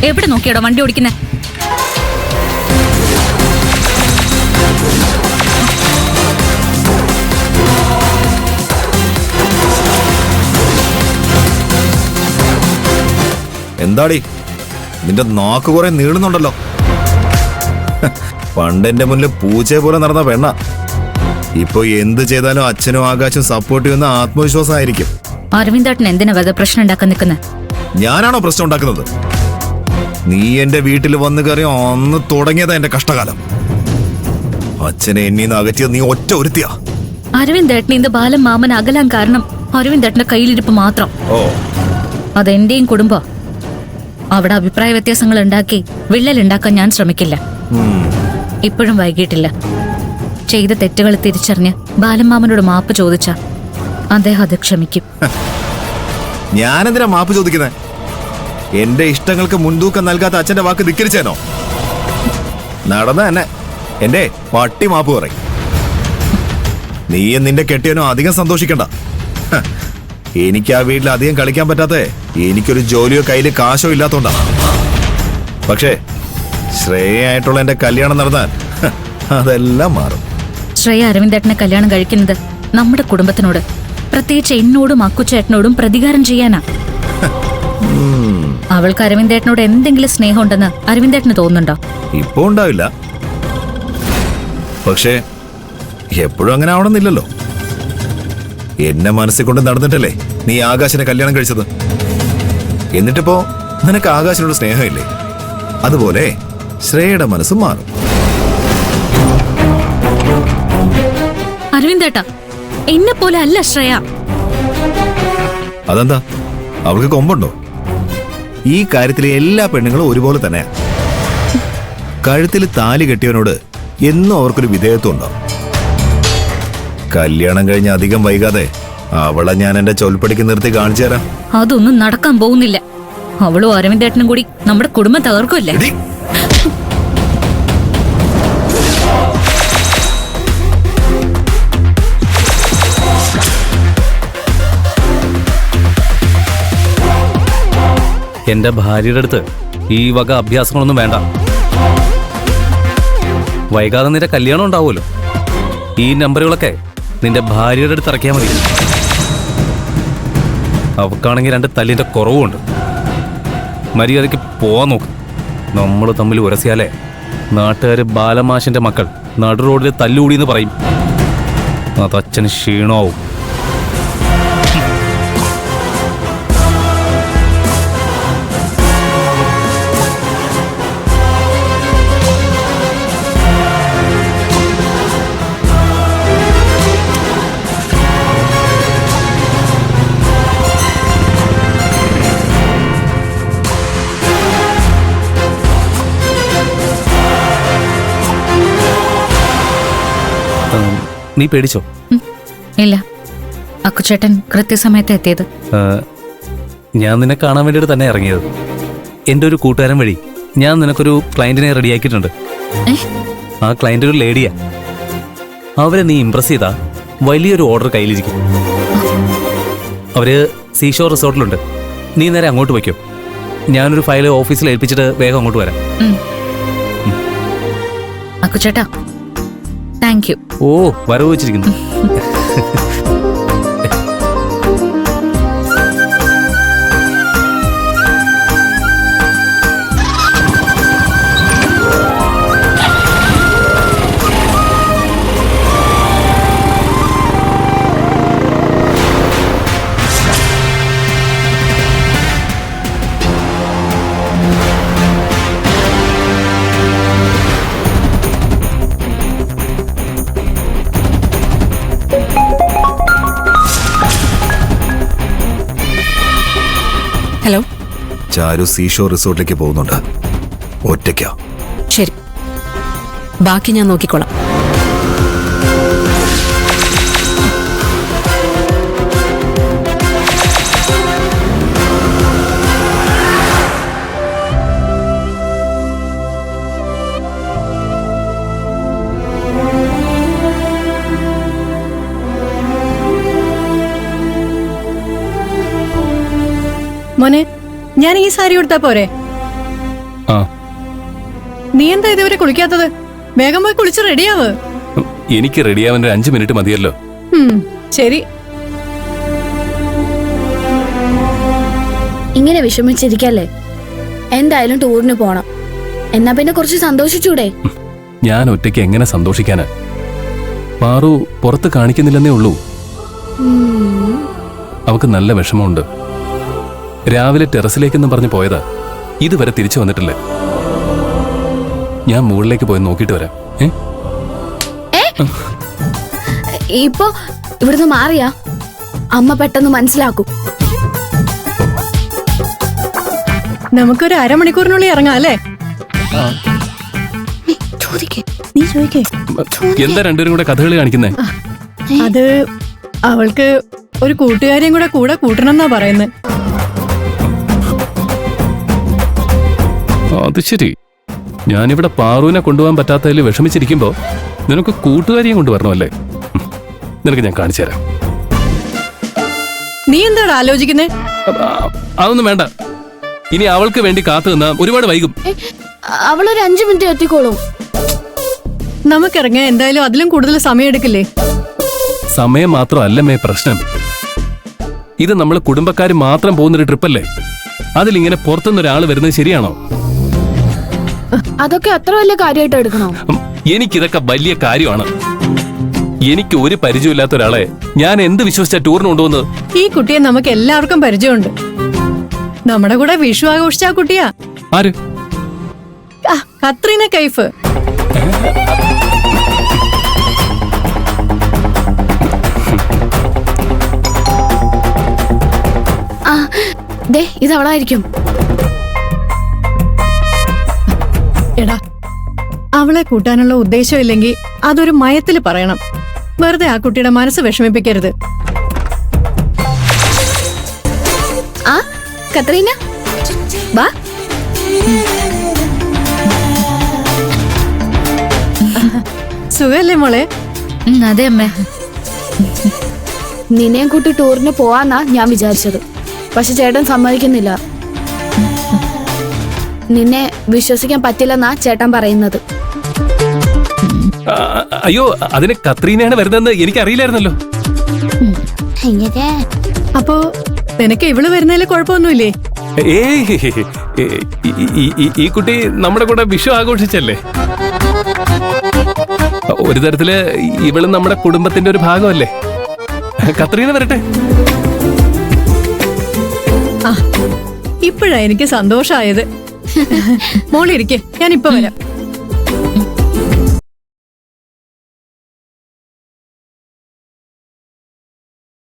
എവിടെ നോക്കിയാടോ വണ്ടി ഓടിക്കുന്നേ? എന്താടി നിന്റെ നാക്ക് കുറെ നീളുന്നുണ്ടല്ലോ. പണ്ടെന്റെ മുന്നിൽ പൂച്ചയെ പോലെ നടന്ന പെണ്ണ. ഇപ്പൊ എന്ത് ചെയ്താലും അച്ഛനും ആകാശും സപ്പോർട്ട് ചെയ്യുന്ന ആത്മവിശ്വാസമായിരിക്കും. അരവിന്ദേട്ടൻ എന്തിനാ വെറുതെ പ്രശ്നം ഉണ്ടാക്കാൻ നിൽക്കുന്നത്? ഞാനാണോ പ്രശ്നം ഉണ്ടാക്കുന്നത്? നീ എന്റെ വീട്ടിൽ വന്ന് കയറി അന്ന് തുടങ്ങിയതാ എന്റെ കഷ്ടകാലം. അച്ഛനെ എന്നീന്ന് അകറ്റിയത് നീ ഒറ്റ ഒരുത്തിയാ. അരവിന്ദേട്ടൻ ഇന്ന് ബാലൻ മാമൻ അകലാൻ കാരണം അരവിന്ദേട്ടന്റെ കയ്യിലിരിപ്പ് മാത്രം. ഓ, അതെന്റെയും കുടുംബം. അവിടെ അഭിപ്രായ വ്യത്യാസങ്ങൾ ഉണ്ടാക്കി വിള്ളലുണ്ടാക്കാൻ ഞാൻ ശ്രമിക്കില്ല. ഇപ്പോഴും വൈകിട്ടില്ല. ചെയ്ത തെറ്റുകൾ തിരിച്ചറിഞ്ഞ് ബാലമാമനോട് മാപ്പ് ചോദിച്ച അദ്ദേഹം അത് ക്ഷമിക്കും. ഞാനെന്തിനാ മാപ്പ് ചോദിക്കുന്നത്? എന്റെ ഇഷ്ടങ്ങൾക്ക് മുൻതൂക്കം നൽകാത്ത അച്ഛന്റെ വാക്ക് ധിക്കരിച്ചേനോ? നടന്ന തന്നെ എന്റെ പട്ടി മാപ്പ് പറയും. നീയും നിന്റെ കെട്ടിയനോ അധികം സന്തോഷിക്കണ്ട. എനിക്ക് ആ വീട്ടിൽ അധികം കളിക്കാൻ പറ്റാത്തേ എനിക്കൊരു ജോലിയോ കയ്യില് കാശോ ഇല്ലാത്തോണ്ടാ. പക്ഷേ ശ്രേയായിട്ടുള്ള എന്റെ കല്യാണം നടന്നാൽ അതെല്ലാം മാറും. ശ്രേയ അരവിന്ദേട്ടനെ കല്യാണം കഴിക്കുന്നത് നമ്മുടെ കുടുംബത്തിനോട്, പ്രത്യേകിച്ച് എന്നോടും അക്കുച്ചേട്ടനോടും പ്രതികാരം ചെയ്യാനാ. അവൾക്ക് അരവിന്ദേട്ടനോട് എന്തെങ്കിലും സ്നേഹം ഉണ്ടെന്ന് അരവിന്ദേട്ടന് തോന്നുന്നുണ്ടോ? ഇപ്പൊ ഉണ്ടാവില്ല, പക്ഷേ എപ്പോഴും അങ്ങനെ ആവണമെന്നില്ലല്ലോ. എന്നെ മനസ്സിൽ കൊണ്ട് നടന്നിട്ടല്ലേ നീ ആകാശിനെ കല്യാണം കഴിച്ചത്. എന്നിട്ടിപ്പോ നിനക്ക് ആകാശിനോട് സ്നേഹമില്ലേ? അതുപോലെ ശ്രേയയുടെ മനസ്സും മാറും. അരവിന്ദേട്ടാ, എന്നെ പോലെ അല്ല ശ്രേയ. അതെന്താ, അവൾക്ക് കൊമ്പുണ്ടോ? ഈ കാര്യത്തിലെ എല്ലാ പെണ്ണുങ്ങളും ഒരുപോലെ തന്നെയാ. കഴുത്തിൽ താലി കെട്ടിയവനോട് എന്നും അവർക്കൊരു വിധേയത്വം ഉണ്ടാവും. കല്യാണം കഴിഞ്ഞ് അധികം വൈകാതെ അവളെ ഞാൻ എന്റെ ചൊൽപ്പടിക്ക് നിർത്തി കാണിച്ചു തരാം. അതൊന്നും നടക്കാൻ പോകുന്നില്ല. അവളും അരവിന്ദേട്ടനും കൂടി നമ്മുടെ കുടുംബം തകർക്കുമല്ലേ? എന്റെ ഭാര്യയുടെ അടുത്ത് ഈ വക അഭ്യാസങ്ങളൊന്നും വേണ്ട. വൈകാതെ നിന്റെ കല്യാണം ഉണ്ടാവുമല്ലോ. ഈ നമ്പറുകളൊക്കെ നിന്റെ ഭാര്യയുടെ അടുത്ത് ഇറക്കിയാൽ മതി. അവക്കാണെങ്കിൽ 2 തല്ലിന്റെ കുറവുമുണ്ട്. മര്യാദയ്ക്ക് പോവാൻ നോക്ക്. നമ്മൾ തമ്മിൽ ഉരസിയാലേ നാട്ടുകാർ ബാലമാഷിന്റെ മക്കൾ നടു റോഡിൽ തല്ലുകൂടിയെന്ന് പറയും. അതച്ഛന് ക്ഷീണമാവും. നീ പേടിച്ചോ? ഇല്ല, അക്കുച്ചേട്ടൻ കൃത്യസമയത്ത് എത്തിയത്. ഞാൻ നിന്നെ കാണാൻ വേണ്ടിയിട്ട് തന്നെ ഇറങ്ങിയത്. എൻ്റെ ഒരു കൂട്ടുകാരൻ വഴി ഞാൻ നിനക്കൊരു ക്ലയന്റിനെ റെഡിയാക്കിയിട്ടുണ്ട്. ആ ക്ലയന്റ് ഒരു ലേഡിയാ. അവരെ നീ ഇംപ്രസ് ചെയ്താ വലിയൊരു ഓർഡർ കയ്യിലിരിക്കും. അവര് സീഷോർ റിസോർട്ടിലുണ്ട്. നീ നേരെ അങ്ങോട്ട് വയ്ക്കോ. ഞാനൊരു ഫയൽ ഓഫീസിൽ ഏൽപ്പിച്ചിട്ട് വേഗം അങ്ങോട്ട് വരാം. അക്കുച്ചേട്ടാ, താങ്ക് യു. ഓ, വരവ് വെച്ചിരിക്കുന്നു. ഹലോ, ചാരു സീഷോർ റിസോർട്ടിലേക്ക് പോകുന്നുണ്ട്. ഒറ്റയ്ക്കാ? ശരി, ബാക്കി ഞാൻ നോക്കിക്കോളാം. മോനെ, ഞാൻ ഈ സാരി കൊടുത്താ പോരെ? നീ എന്താ ഇതുവരെ കുളിക്കാത്തത്? വേഗം പോയി കുളിച്ച് റെഡിയാവ്. എനിക്ക് റെഡിയാവാൻ ഒരു 5 മിനിറ്റ് മതിയല്ലോ. ശരി. ഇങ്ങനെ വിഷമിച്ചിരിക്കല്ലേ, എന്തായാലും ടൂറിന് പോണം. എന്നാ പിന്നെ കുറച്ച് സന്തോഷിച്ചൂടെ? ഞാൻ ഒറ്റയ്ക്ക് എങ്ങനെ സന്തോഷിക്കാന്? പാറു പുറത്ത് കാണിക്കുന്നില്ലെന്നേ ഉള്ളൂ. അവക്ക് നല്ല വിഷമമുണ്ട്. രാവിലെ ടെറസിലേക്കെന്ന് പറഞ്ഞു പോയതാ, ഇതുവരെ തിരിച്ചു വന്നിട്ടില്ലേ. ഞാൻ മുകളിലേക്ക് പോയി നോക്കിയിട്ട് വരാം. ഇപ്പൊ ഇവിടുന്ന് മാറിയാ അമ്മ പെട്ടെന്ന് മനസ്സിലാക്കും. നമുക്കൊരു അരമണിക്കൂറിനുള്ളിൽ ഇറങ്ങാം അല്ലേ? നീ ചോദിക്കേ. എന്താ രണ്ടുപേരും കൂടെ കഥകളി കാണിക്കുന്നേ? അത് അവൾക്ക് ഒരു കൂട്ടുകാരിയും കൂടെ കൂട്ടണം എന്നാ പറയുന്നത്. അത് ശരി. ഞാനിവിടെ പാറുവിനെ കൊണ്ടുപോകാൻ പറ്റാത്തതിൽ വിഷമിച്ചിരിക്കുമ്പോ നിനക്ക് കൂട്ടുകാരിയും കൊണ്ടുവരണമല്ലേ? നിനക്ക് ഞാൻ കാണിച്ചു തരാം. നീ എന്താണ് ആലോചിക്കുന്നേ? അതൊന്നും വേണ്ട. ഇനി അവൾക്ക് വേണ്ടി കാത്തു നിന്നാ ഒരുപാട് വൈകും. അവളൊരു 5 മിനിറ്റ് എത്തിക്കോളും. നമുക്കിറങ്ങാൻ എന്തായാലും അതിലും കൂടുതൽ സമയം എടുക്കില്ലേ? സമയം മാത്രമല്ലമ്മേ പ്രശ്നം. ഇത് നമ്മൾ കുടുംബക്കാർ മാത്രം പോകുന്നൊരു ട്രിപ്പല്ലേ. അതിലിങ്ങനെ പുറത്തുനിന്ന് ഒരാൾ വരുന്നത് ശരിയാണോ? അതൊക്കെ അത്ര വലിയ കാര്യമായിട്ട് എടുക്കണോ? എനിക്കിതൊക്കെ വലിയ കാര്യമാണ്. എനിക്ക് ഒരു പരിചയമില്ലാത്ത ഒരാളെ ഞാൻ എന്ത് വിശ്വസിച്ച ടൂറിന് കൊണ്ടുവന്നത്? ഈ കുട്ടിയെ നമുക്ക് എല്ലാവർക്കും പരിചയമുണ്ട്. നമ്മുടെ കൂടെ വിഷു ആഘോഷിച്ച ആ കുട്ടിയാ. ആര്? കത്രീന കൈഫ്. ഇത് അവളായിരിക്കും. എടാ, അവളെ കൂട്ടാനുള്ള ഉദ്ദേശമില്ലെങ്കിൽ അതൊരു മയത്തില് പറയണം. വെറുതെ ആ കുട്ടിയുടെ മനസ്സ് വിഷമിപ്പിക്കരുത്. ആ കത്രീന വാ. സുഖല്ലേ മോളെ? അതെ അമ്മേ. നിന്നെയും കൂട്ടി ടൂറിന് പോവാന്നാ ഞാൻ വിചാരിച്ചത്. പക്ഷെ ചേട്ടൻ സമ്മതിക്കുന്നില്ല. നിന്നെ വിശ്വസിക്കാൻ പറ്റില്ലെന്നാ ചേട്ടൻ പറയുന്നത്. അയ്യോ, അതിന് കത്രീനയാണ് വരുന്നതെന്ന് എനിക്കറിയില്ലായിരുന്നല്ലോ. അപ്പോ നിനക്ക് ഇവള് വരുന്നതിൽ കുഴപ്പമൊന്നുമില്ലേ? ഈ കുട്ടി നമ്മുടെ കൂടെ വിഷു ആഘോഷിച്ചല്ലേ. ഒരു തരത്തില് ഇവള് നമ്മുടെ കുടുംബത്തിന്റെ ഒരു ഭാഗമല്ലേ. കത്രീന വരട്ടെ. ഇപ്പോഴാ എനിക്ക് സന്തോഷായത്. മോളിരിക്കെ, ഞാൻ ഇപ്പൊ വരാം.